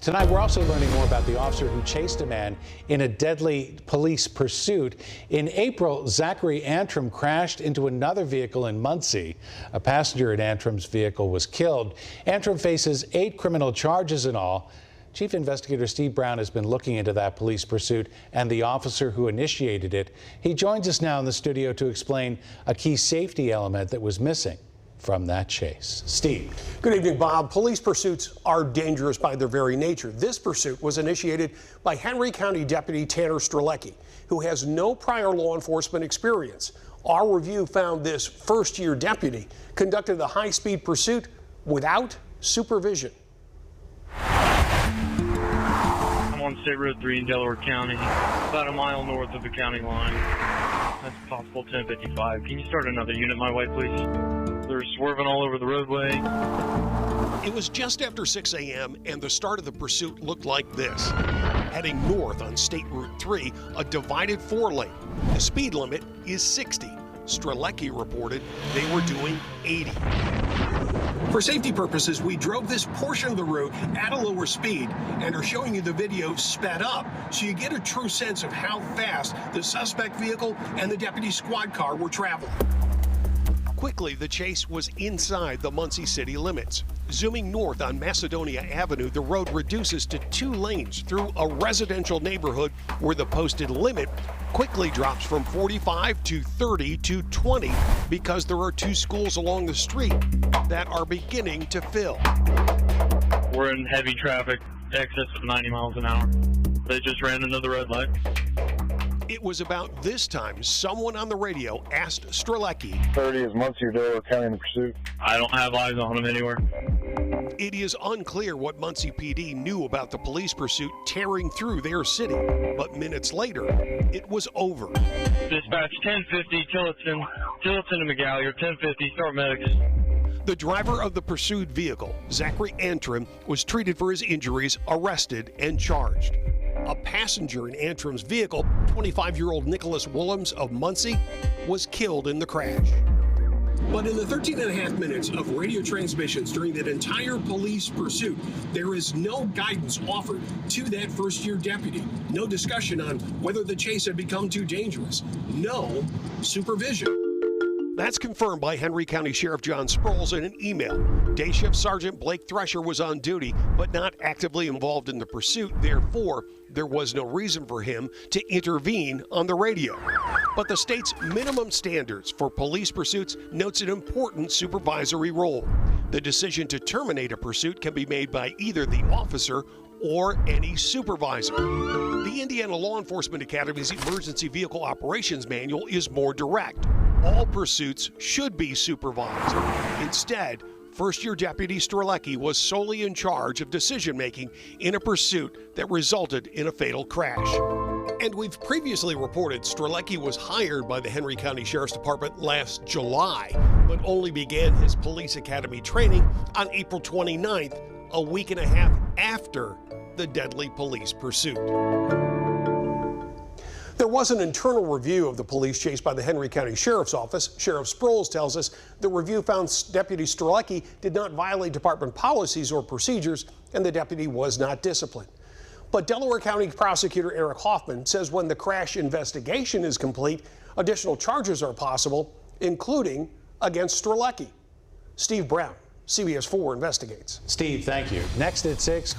Tonight, we're also learning more about the officer who chased a man in a deadly police pursuit. In April, Zachary Antrim crashed into another vehicle in Muncie. A passenger in Antrim's vehicle was killed. Antrim faces 8 criminal charges in all. Chief Investigator Steve Brown has been looking into that police pursuit and the officer who initiated it. He joins us now in the studio to explain a key safety element that was missing from that chase. Steve. Good evening, Bob. Police pursuits are dangerous by their very nature. This pursuit was initiated by Henry County Deputy Tanner Strzelecki, who has no prior law enforcement experience. Our review found this first-year deputy conducted the high-speed pursuit without supervision. I'm on State Road 3 in Delaware County, about a mile north of the county line. That's possible 1055. Can you start another unit my way, please? They're swerving all over the roadway. It was just after 6 a.m. and the start of the pursuit looked like this. Heading north on State Route 3, a divided 4-lane. The speed limit is 60. Strzelecki reported they were doing 80. For safety purposes, we drove this portion of the route at a lower speed and are showing you the video sped up so you get a true sense of how fast the suspect vehicle and the deputy squad car were traveling. Quickly, the chase was inside the Muncie city limits. Zooming north on Macedonia Avenue, the road reduces to 2 lanes through a residential neighborhood where the posted limit quickly drops from 45 to 30 to 20 because there are 2 schools along the street that are beginning to fill. We're in heavy traffic, excess of 90 miles an hour. They just ran into the red light. It was about this time someone on the radio asked Strzelecki. 30 is Muncie or Delaware County in the pursuit. I don't have eyes on him anywhere. It is unclear what Muncie PD knew about the police pursuit tearing through their city, but minutes later, it was over. Dispatch 1050, Tillotson to McGallier, 1050, start medics. The driver of the pursued vehicle, Zachary Antrim, was treated for his injuries, arrested, and charged. A passenger in Antrim's vehicle, 25-year-old Nicholas Willems of Muncie, was killed in the crash. But in the 13.5 minutes of radio transmissions during that entire police pursuit, there is no guidance offered to that first-year deputy. No discussion on whether the chase had become too dangerous. No supervision. That's confirmed by Henry County Sheriff John Sproles in an email. Day Shift Sergeant Blake Thresher was on duty, but not actively involved in the pursuit. Therefore, there was no reason for him to intervene on the radio. But the state's minimum standards for police pursuits notes an important supervisory role. The decision to terminate a pursuit can be made by either the officer or any supervisor. The Indiana Law Enforcement Academy's Emergency Vehicle Operations Manual is more direct. All pursuits should be supervised. Instead, first-year Deputy Strzelecki was solely in charge of decision-making in a pursuit that resulted in a fatal crash. And we've previously reported Strzelecki was hired by the Henry County Sheriff's Department last July, but only began his police academy training on April 29th, a week and a half after the deadly police pursuit. There was an internal review of the police chase by the Henry County Sheriff's Office. Sheriff Sproles tells us the review found Deputy Strzelecki did not violate department policies or procedures, and the deputy was not disciplined. But Delaware County Prosecutor Eric Hoffman says when the crash investigation is complete, additional charges are possible, including against Strzelecki. Steve Brown, CBS 4 investigates. Steve, thank you. Next at 6,